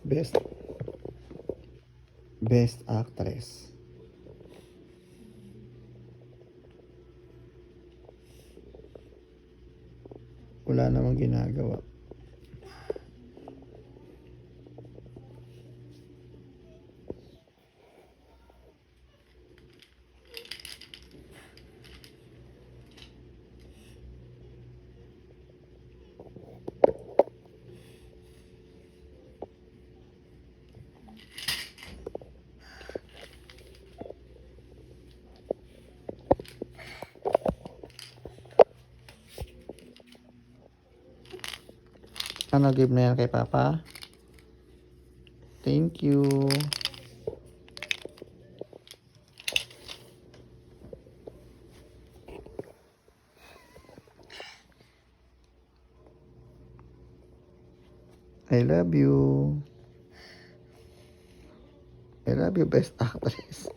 Best Best Actress. Wala namang ginagawa. Ano, give na yan kay Papa? Thank you. I love you. I love you, Best Actress.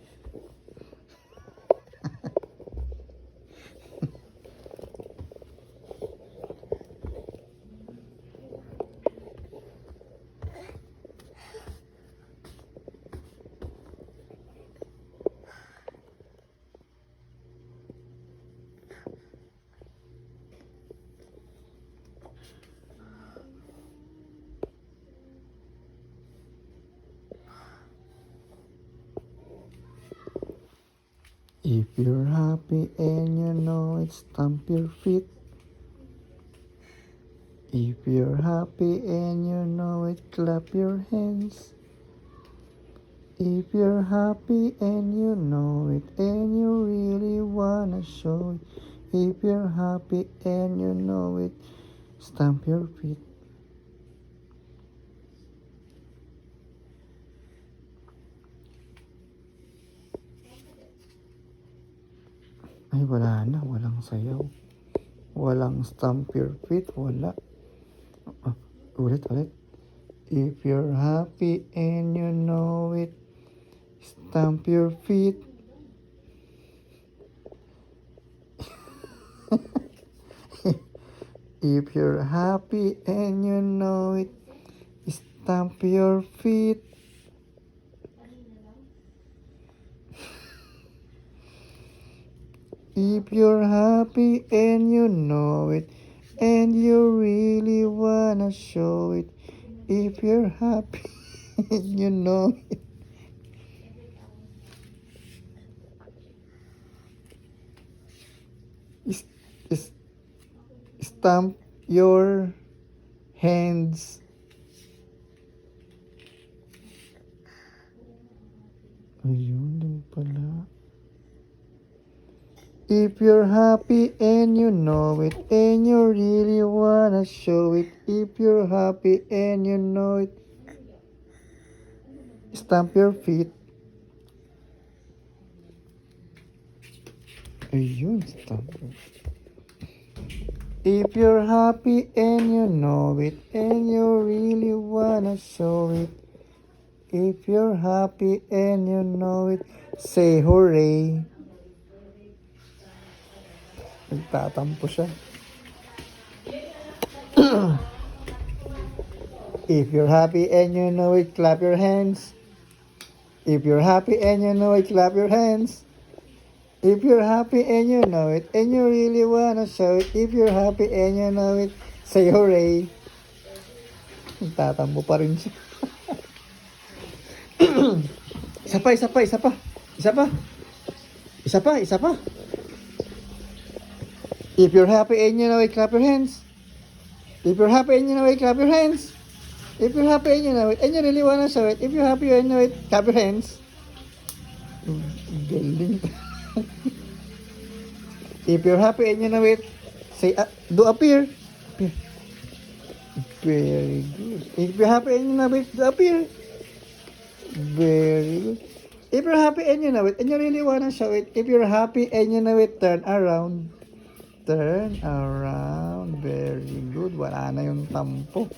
If you're happy and you know it, stamp your feet. If you're happy and you know it, clap your hands. If you're happy and you know it, and you really wanna show it. If you're happy and you know it, stamp your feet. Ay, wala na. Walang sayaw. Walang stamp your feet. Wala. Ulit. If you're happy and you know it, stamp your feet. If you're happy and you know it, stamp your feet. If you're happy and you know it, and you really wanna show it. If you're happy and you know it. Stamp your hands. Ayun din pala. If you're happy and you know it, and you really wanna show it. If you're happy and you know it, stamp your feet. Ayun, stamp your feet. If you're happy and you know it, and you really wanna show it. If you're happy and you know it, say hooray. Nagtatampo siya. If you're happy and you know it, clap your hands. If you're happy and you know it, clap your hands. If you're happy and you know it, and you really wanna show it. If you're happy and you know it, say hooray. Nagtatampo pa rin siya. Isa pa. If you're happy and you know it, clap your hands. If you're happy and you know it, clap your hands. If you're happy and you know it, and you really wanna show it. If you're happy and you know it, clap your hands. Galing. If you're happy and you know it, say, do appear. Very good. If you're happy and you know it, do appear. Very good. If you're happy and you know it, and you really wanna show it. If you're happy and you know it, turn around. Turn around. Very good. Wala na yung tampo.